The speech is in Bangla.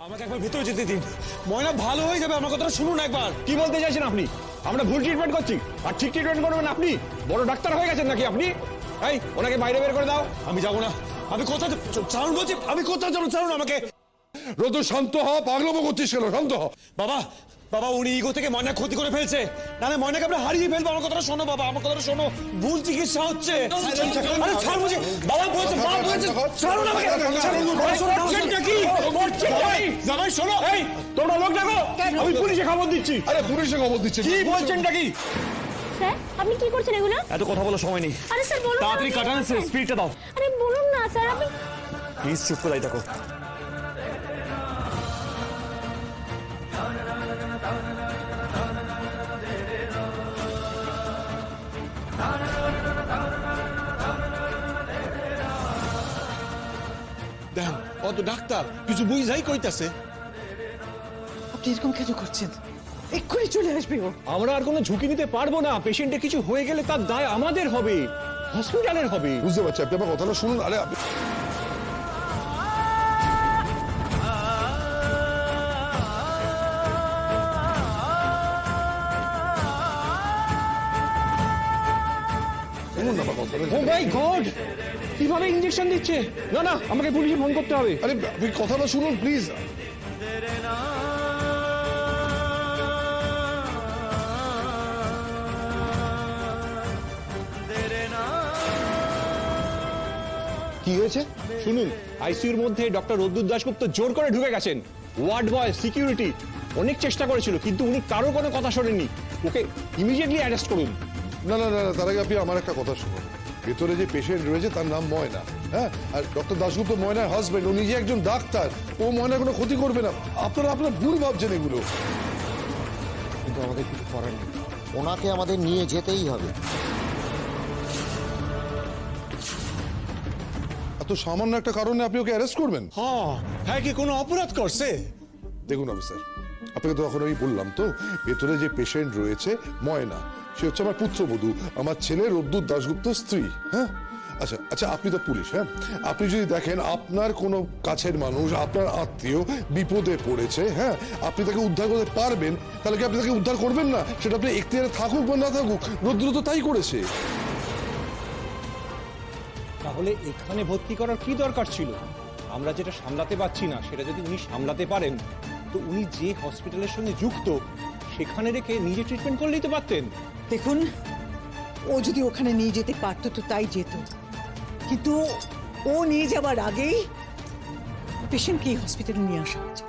আমাকে একবার ভেতরে যেতে দিন। ময়না ভালো হয়ে যাবে, আমার কথাটা শুনুন একবার। কি বলতে চাইছেন আপনি? আমরা ভুল ট্রিটমেন্ট করছি আর ঠিক ট্রিটমেন্ট করবেন আপনি? বড় ডাক্তার হয়ে গেছেন নাকি আপনি? এই ওনাকে বাইরে বের করে দাও। আমি যাবো না। আমি কোথায় চারণ বলছি, আমি কোথায় যাবো? চারণ আমাকে। রোদ শান্ত হ, পাগলামো করছিস কেন? শান্ত হ। বাবা বাবা, উনি ইগো থেকে ময়না ক্ষতি করে ফেলছে, নাহলে ময়নাকে আমরা হারিয়ে ফেলবো। আমার কথাটা শোনো বাবা, আমার কথাটা শোনো। ভুল চিকিৎসা হচ্ছে। আরে ছাড় বলছি। বাবা বলছে, বাবা বলছে ছাড়ুন আমাকে। করছেনটা কি? জামাই শোনো। এই তোমরা লোক ডাকো, আমি পুলিশে খবর দিচ্ছি। আরে পুলিশে খবর দিচ্ছে। কি বলছেনটা কি? স্যার আপনি কি করছেন এগুলো? এত কথা বলার সময় নেই, আরে স্যার বলুন না, তাড়াতাড়ি আপনি কাটান কি করছেন? স্পিডটা দাও। আরে বলুন না স্যার, আপনি প্লিজ চুপ করে থাকো। দেন অত ডাক্তার কিছু বুঝাই কইতাছে। আপনি এরকম কেন করছেন? এক্ষুনি চলে আসবে ও। আমরা আর কোনো ঝুঁকি নিতে পারবো না। পেশেন্টের কিছু হয়ে গেলে তার দায় আমাদের হবে, হসপিটালের হবে। বুঝতে পারছি, আপনি আমার কথাটা শুনুন। আরে শুনুন না আমার কথাটা। ও মাই গড, কিভাবে ইনজেকশন দিচ্ছে? না না, আমাকে পুলিশে ফোন করতে হবে। আরে আপনি কথাটা শুনুন প্লিজ। কি হয়েছে শুনুন। আইসিইউর মধ্যে ডক্টর রদ্দুর দাশগুপ্ত জোর করে ঢুকে গেছেন। ওয়ার্ড বয়, সিকিউরিটি অনেক চেষ্টা করেছিল, কিন্তু উনি কারো কোনো কথা শোনেননি। ওকে ইমিডিয়েটলি অ্যারেস্ট করুন। না না না না, তার আগে আপনি আমার একটা কথা শুনুন। ভেতরে যে পেশেন্ট রয়েছে তার নাম ময়না, হ্যাঁ, আর ডক্টর দাশগুপ্ত ময়নার হাজবেন্ড। ও নিজে একজন ডাক্তার, ও ময়নার কোনো ক্ষতি করবে না। আপনারা আপনার ভুল ভাবছেন এগুলো। কিন্তু আমাদের কিছু করার নেই, ওনাকে আমাদের নিয়ে যেতেই হবে। এত সামান্য একটা কারণে আপনি ওকে অ্যারেস্ট করবেন? হ্যাঁ কি কোনো অপরাধ করছে? দেখুন অফিসার, আপনাকে তো এখন আমি বললাম তো, ভেতরে যে পেশেন্ট রয়েছে ময়না, সে হচ্ছে আমার পুত্রবধূ, আমার ছেলে রদ্দুর দাশগুপ্ত স্ত্রী। হ্যাঁ আচ্ছা আচ্ছা, আপনি তো পুলিশ, হ্যাঁ, আপনি যদি দেখেন আপনার কোনো কাছের মানুষ, আপনার আত্মীয় বিপদে পড়েছে, হ্যাঁ, আপনি তাকে উদ্ধার করতে পারবেন, তাহলে কি আপনি তাকে উদ্ধার করবেন না? সেটা আপনি এখতিয়ারে থাকুক বা না থাকুক, রদ্দুর তো তাই করেছে। তাহলে এখানে ভর্তি করার কি দরকার ছিল? আমরা যেটা সামলাতে পারছি না সেটা যদি উনি সামলাতে পারেন, তো উনি যে হসপিটালের সঙ্গে যুক্ত সেখানে রেখে নিজে ট্রিটমেন্ট করে নিতে পারতেন। দেখুন, ও যদি ওখানে নিয়ে যেতে পারতো তো তাই যেত, কিন্তু ও নিয়ে যাবার আগেই পেশেন্টকে এই হসপিটালে নিয়ে আসা হয়েছে।